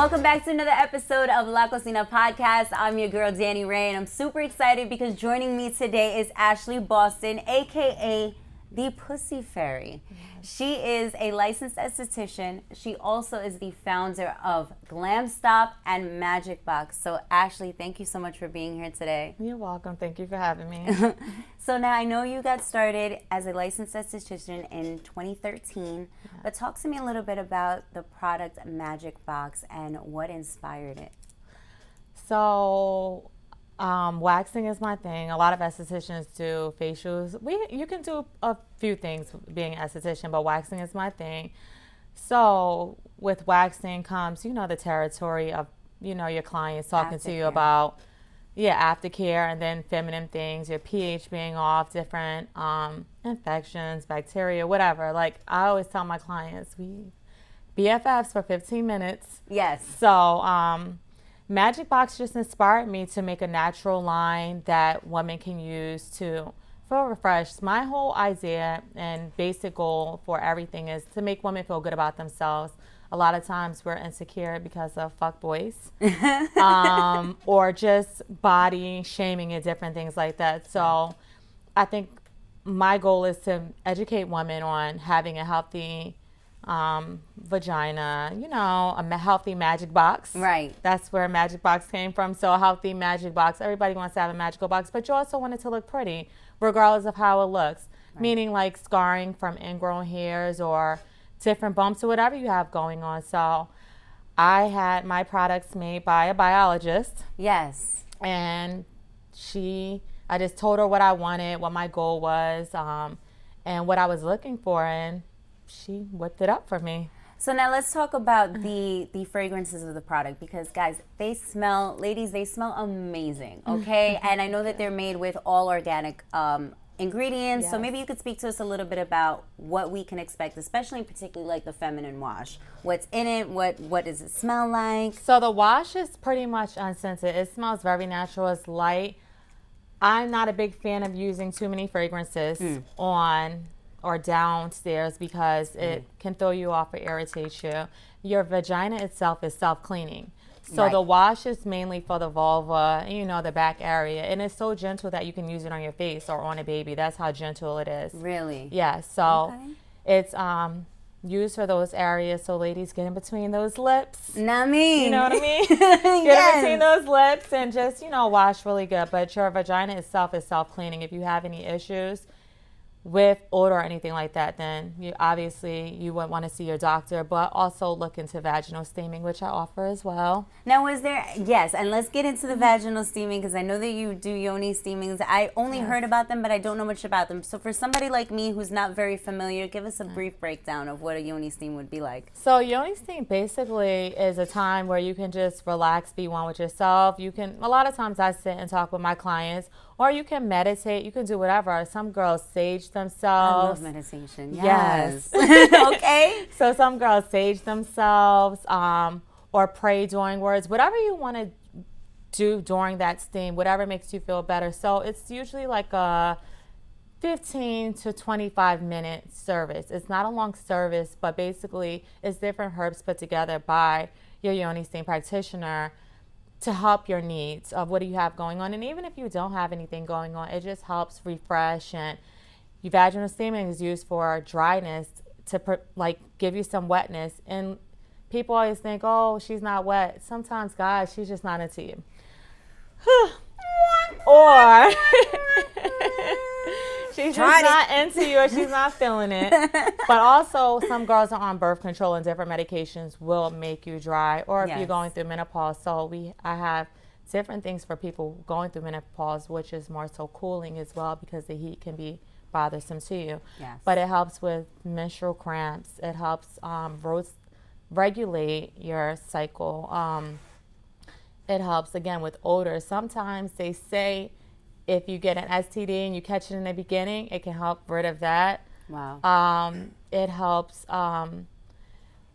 Welcome back to another episode of La Cocina Podcast. I'm your girl, Danny Ray, and I'm super excited because joining me today is Ashley Boston, a.k.a. the Pussy Fairy. She is a licensed esthetician. She also is the founder of Glam Stop and Magic Box. So, Ashley, thank you so much for being here today. You're welcome. Thank you for having me. So now I know you got started as a licensed esthetician in 2013, but talk to me a little bit about the product Magic Box and what inspired it. So, waxing is my thing. A lot of estheticians do facials. You can do a few things being an esthetician, but waxing is my thing. So, with waxing comes, the territory of, your clients talking to you about aftercare, and then feminine things, your pH being off, different infections, bacteria, whatever. Like I always tell my clients, we BFFs for 15 minutes. Yes. So Magic Box just inspired me to make a natural line that women can use to feel refreshed. My whole idea and basic goal for everything is to make women feel good about themselves. A lot of times we're insecure because of fuckboys or just body shaming and different things like that. So I think my goal is to educate women on having a healthy vagina, a healthy magic box. Right. That's where Magic Box came from. So a healthy magic box. Everybody wants to have a magical box, but you also want it to look pretty regardless of how it looks. Right. Meaning like scarring from ingrown hairs or different bumps or whatever you have going on. So I had my products made by a biologist. Yes. And I just told her what I wanted, what my goal was, and what I was looking for, and she whipped it up for me. So now let's talk about the fragrances of the product, because guys, they smell amazing, okay? And I know that they're made with all organic ingredients. Yes. So maybe you could speak to us a little bit about what we can expect, especially particularly like the feminine wash. What's in it? What does it smell like? So the wash is pretty much unscented. It smells very natural. It's light. I'm not a big fan of using too many fragrances on or downstairs because it can throw you off or irritate you. Your vagina itself is self-cleaning. So the wash is mainly for the vulva, the back area. And it's so gentle that you can use it on your face or on a baby. That's how gentle it is. Really? Yeah. So it's used for those areas. So ladies, get in between those lips. Not me. You know what I mean? Get in between those lips and just, wash really good. But your vagina itself is self-cleaning. If you have any issues with odor or anything like that, then you would want to see your doctor, but also look into vaginal steaming, which I offer as well. Now, and let's get into the vaginal steaming, because I know that you do yoni steamings. I only heard about them, but I don't know much about them. So for somebody like me who's not very familiar, give us a brief breakdown of what a yoni steam would be like. So yoni steam basically is a time where you can just relax, be one with yourself. A lot of times I sit and talk with my clients, or you can meditate, you can do whatever. Some girls sage themselves. I love meditation. Yes. Okay. So some girls sage themselves or pray during words, whatever you want to do during that steam, whatever makes you feel better. So it's usually like a 15 to 25 minute service. It's not a long service, but basically it's different herbs put together by your yoni steam practitioner to help your needs of what do you have going on. And even if you don't have anything going on, it just helps refresh. And your vaginal steaming is used for dryness to give you some wetness. And people always think, oh, she's not wet. Sometimes, guys, she's just not into you. Or she's just not into you, or she's not feeling it. But also, some girls are on birth control, and different medications will make you dry. Or if you're going through menopause. So I have different things for people going through menopause, which is more so cooling as well, because the heat can be bothersome to you. Yes. But it helps with menstrual cramps. It helps regulate your cycle. It helps, again, with odor. Sometimes they say if you get an STD and you catch it in the beginning, it can help rid of that. Wow. It helps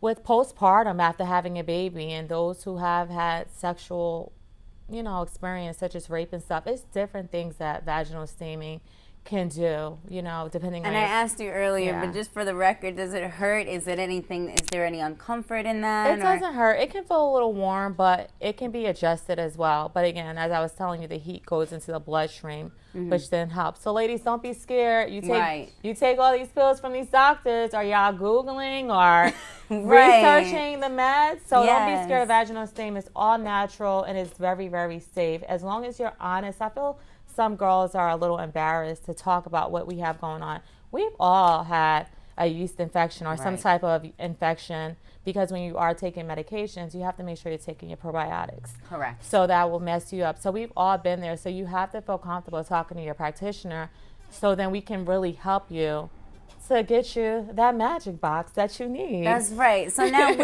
with postpartum after having a baby, and those who have had sexual, experience such as rape and stuff. It's different things that vaginal steaming can do, you know, depending on And I asked you earlier, Yeah. but just for the record, does it hurt? Is there any uncomfort in that? It doesn't hurt. It can feel a little warm, but it can be adjusted as well. But again, as I was telling you, the heat goes into the bloodstream, which then helps. So ladies, don't be scared. You take all these pills from these doctors. Are y'all Googling or researching the meds? So don't be scared of vaginal steam. It's all natural and it's very, very safe. As long as you're honest. I feel some girls are a little embarrassed to talk about what we have going on. We've all had a yeast infection or some type of infection, because when you are taking medications, you have to make sure you're taking your probiotics. Correct. So that will mess you up. So we've all been there. So you have to feel comfortable talking to your practitioner, so then we can really help you to get you that magic box that you need. That's right. So now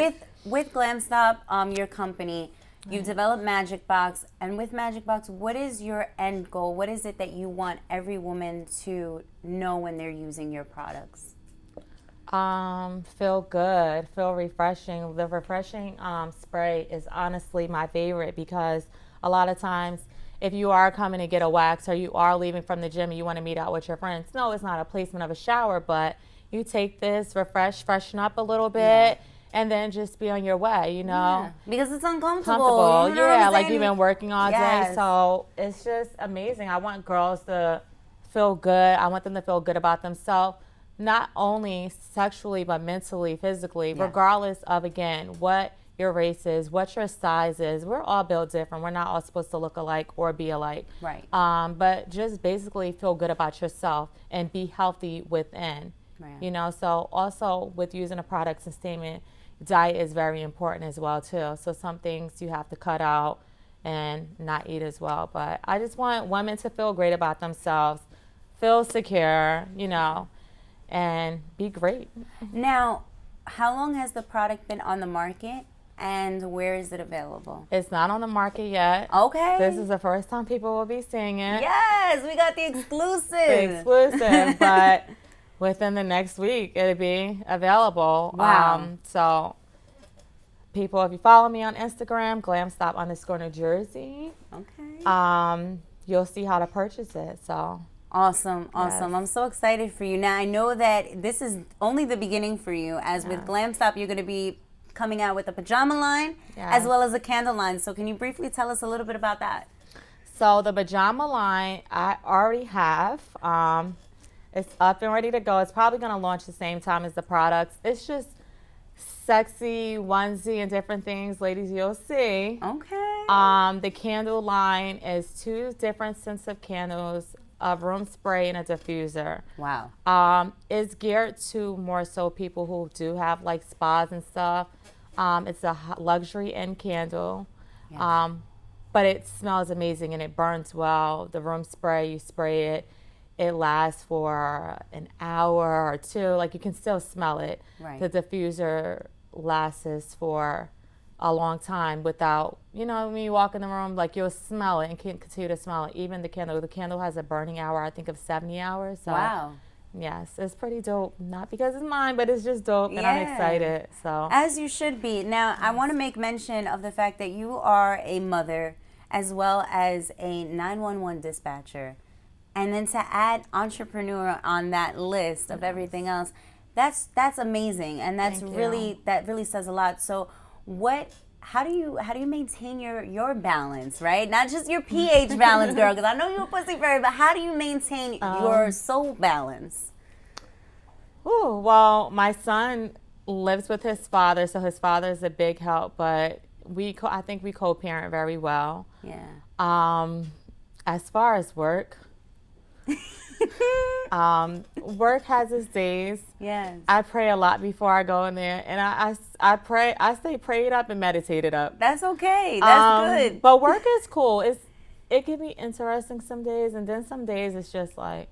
with Glam Stop, your company, you developed Magic Box, and with Magic Box, what is your end goal? What is it that you want every woman to know when they're using your products? Feel good, feel refreshing. The refreshing spray is honestly my favorite, because a lot of times if you are coming to get a wax or you are leaving from the gym and you want to meet out with your friends, no, it's not a placement of a shower, but you take this, freshen up a little bit, and then just be on your way, you know? Yeah. Because it's uncomfortable. You know what I'm like saying? you've been working all day. So it's just amazing. I want girls to feel good. I want them to feel good about themselves, not only sexually, but mentally, physically, regardless of, again, what your race is, what your size is. We're all built different. We're not all supposed to look alike or be alike. Right. But just basically feel good about yourself and be healthy within. Right. You know, so also with using a product sustainment, diet is very important as well too. So some things you have to cut out and not eat as well. But I just want women to feel great about themselves, feel secure, you know, and be great. Now, how long has the product been on the market, and where is it available? It's not on the market yet. Okay. This is the first time people will be seeing it. Yes, we got the exclusive. The exclusive, but within the next week, it'll be available. Wow. So people, if you follow me on Instagram, glamstop_New Jersey, you'll see how to purchase it. So Awesome. I'm so excited for you. Now, I know that this is only the beginning for you, as with Glam Stop, you're going to be coming out with a pajama line as well as a candle line. So can you briefly tell us a little bit about that? So the pajama line, I already have. It's up and ready to go. It's probably going to launch the same time as the products. It's just sexy onesie and different things, ladies, you'll see. Okay. The candle line is 2 different scents of candles, a room spray, and a diffuser. Wow. It's geared to more so people who do have like spas and stuff. It's a luxury end candle. Yeah. But it smells amazing and it burns well. The room spray, you spray it, it lasts for an hour or 2. Like you can still smell it. Right. The diffuser lasts for a long time without, you know, when you walk in the room, like you'll smell it and can continue to smell it. Even the candle has a burning hour, I think, of 70 hours. So, wow. Yes, it's pretty dope. Not because it's mine, but it's just dope, and I'm excited. So, as you should be. Now, I want to make mention of the fact that you are a mother as well as a 911 dispatcher, and then to add entrepreneur on that list of everything else, that's amazing, and that really says a lot. So, how do you maintain your balance, right? Not just your pH balance, girl, because I know you're a pussy fairy, but how do you maintain your soul balance? Well, my son lives with his father, so his father is a big help, but I think we co-parent very well. Yeah. As far as work, work has its days. Yes. I pray a lot before I go in there, and I pray. I stay prayed up and meditated up. That's okay. That's good. But work is cool. It can be interesting some days, and then some days it's just like,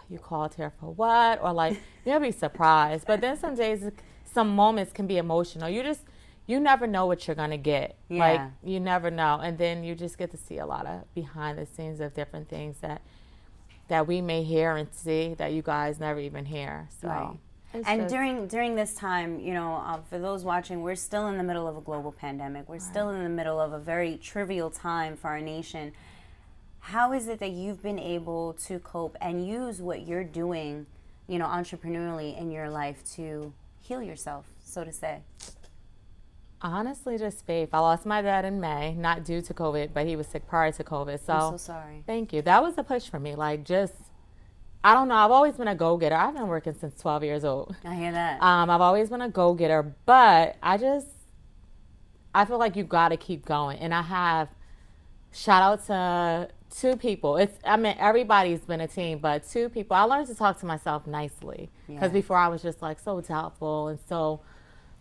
you called here for what? Or like, you'll be surprised. But then some days, some moments can be emotional. You never know what you're gonna get. Yeah. Like, you never know, and then you just get to see a lot of behind the scenes of different things that we may hear and see that you guys never even hear. So, right. And during this time, you know, for those watching, we're still in the middle of a global pandemic. We're still in the middle of a very trivial time for our nation. how is it that you've been able to cope and use what you're doing, you know, entrepreneurially in your life to heal yourself, so to say? Honestly, just faith. I lost my dad in May, not due to COVID, but he was sick prior to COVID. So, I'm so sorry. Thank you. That was a push for me. Like, just, I don't know. I've always been a go-getter. I've been working since 12 years old. I hear that. I've always been a go-getter, but I feel like you got to keep going. And I have, shout out to 2 people. Everybody's been a team, but 2 people. I learned to talk to myself nicely. Because before I was just like so doubtful and so,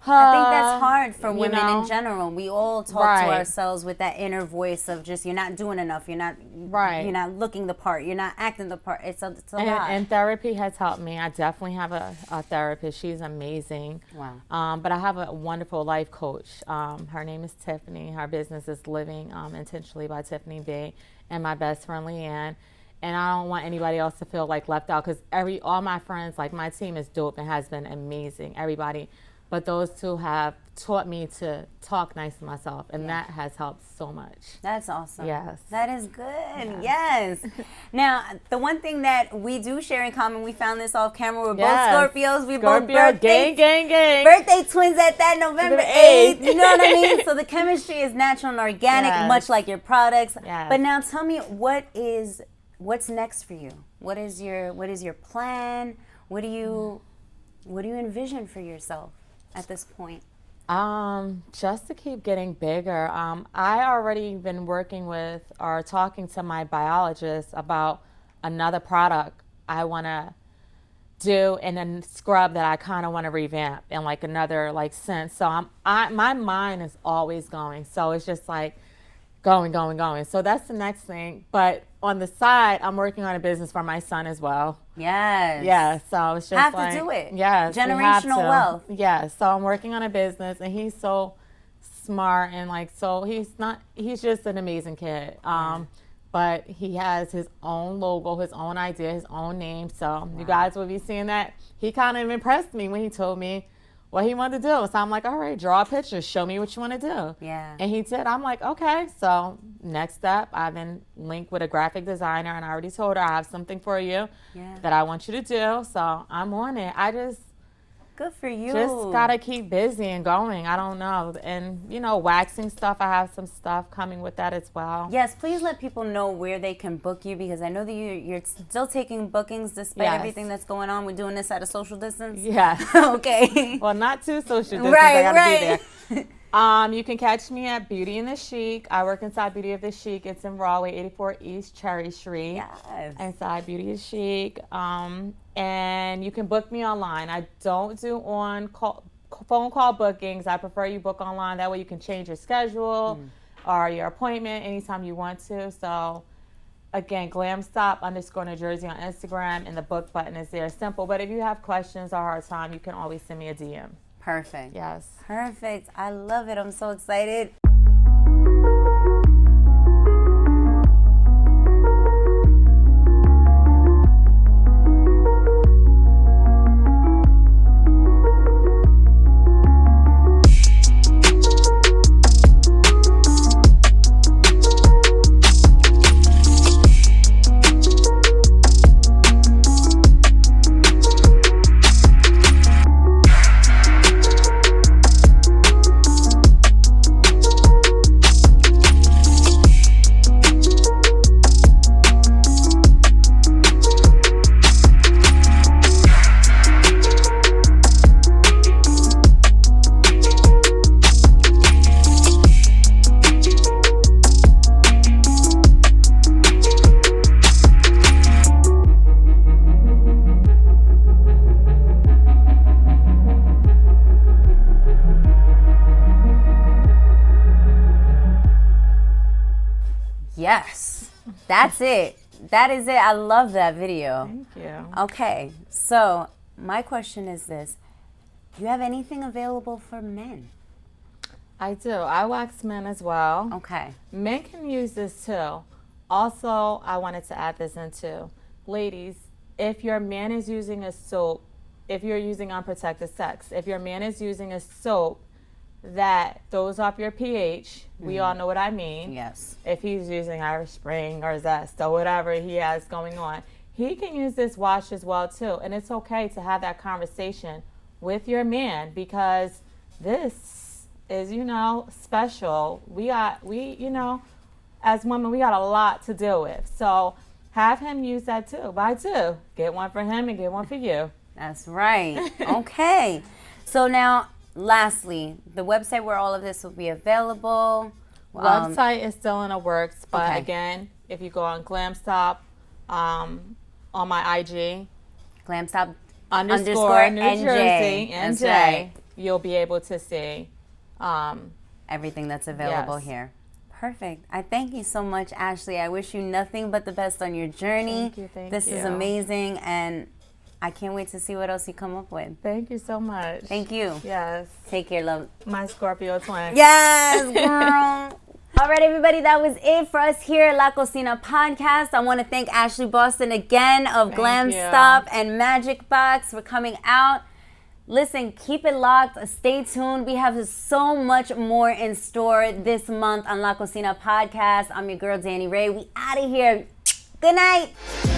I think that's hard for women know? in general. We all talk to ourselves with that inner voice of just, you're not doing enough. You're not looking the part. You're not acting the part. It's a lot. And therapy has helped me. I definitely have a therapist. She's amazing. Wow. But I have a wonderful life coach. Her name is Tiffany. Her business is Living Intentionally by Tiffany B. And my best friend, Leanne. And I don't want anybody else to feel like left out, because all my friends, like my team is dope and has been amazing. Everybody. But those 2 have taught me to talk nice to myself, and that has helped so much. That's awesome. Yes. That is good. Yes. Now, the one thing that we do share in common, we found this off camera, we're both Scorpios. We're both birthday twins at that November 8th. You know what I mean? So the chemistry is natural and organic, much like your products. Yes. But now tell me, what's next for you? What is your plan? What do you envision for yourself at this point? Just to keep getting bigger. I already been working with or talking to my biologist about another product I want to do, and a scrub that I kind of want to revamp, and like another like scent. So my mind is always going. So it's just like going. So that's the next thing. But on the side, I'm working on a business for my son as well. Yes. Yeah, so it's just to do it. Yes. Generational wealth. Yes. So I'm working on a business, and he's so smart, and like, so he's just an amazing kid. But he has his own logo, his own idea, his own name. So you guys will be seeing that. He kind of impressed me when he told me what he wanted to do. So I'm like, all right, draw a picture, show me what you want to do. Yeah. And he did. I'm like, okay. So next step, I've been linked with a graphic designer, and I already told her I have something for you that I want you to do. So I'm on it. Good for you. Just gotta keep busy and going. I don't know. And waxing stuff, I have some stuff coming with that as well. Yes, please let people know where they can book you, because I know that you're still taking bookings despite everything that's going on. We're doing this at a social distance. Yes. Okay. Well, not too social distance. Right, I gotta be there. You can catch me at Beauty and the Chic. I work inside Beauty of the Chic. It's in Broadway, 84 East Cherry Street. Yes. Inside Beauty of the Chic. And you can book me online. I don't do phone call bookings. I prefer you book online. That way you can change your schedule or your appointment anytime you want to. So again, glamstop_New Jersey on Instagram, and the book button is there. Simple. But if you have questions or hard time, you can always send me a DM. Perfect. Yes. Perfect. I love it. I'm so excited. Yes, that's it. That is it. I love that video. Thank you. Okay, so my question is this. Do you have anything available for men? I do. I wax men as well. Okay. Men can use this too. Also, I wanted to add this in too. Ladies, if your man is using a soap, if you're using unprotected sex, if your man is using a soap that throws off your pH. We all know what I mean. Yes. If he's using Irish Spring or Zest or whatever he has going on, he can use this wash as well too. And it's okay to have that conversation with your man, because this is, special. We as women, we got a lot to deal with. So have him use that too. Buy two. Get one for him and get one for you. That's right. Okay. So now, lastly, the website where all of this will be available. Website is still in the works, but Okay. again, if you go on GlamStop, on my IG, Glamstop underscore New NJ. Jersey, That's NJ, right. you'll be able to see. Everything that's available Yes. here. Perfect. I thank you so much, Ashley. I wish you nothing but the best on your journey. Thank This is you. amazing, and I can't wait to see what else you come up with. Thank you so much. Thank you. Yes. Take care, love. My Scorpio twin. Yes, girl. All right, everybody, that was it for us here at La Cocina Podcast. I want to thank Ashley Boston again of Thank Glam you. Stop and Magic Box for coming out. Listen, keep it locked. Stay tuned. We have so much more in store this month on La Cocina Podcast. I'm your girl, Danny Ray. We out of here. Good night.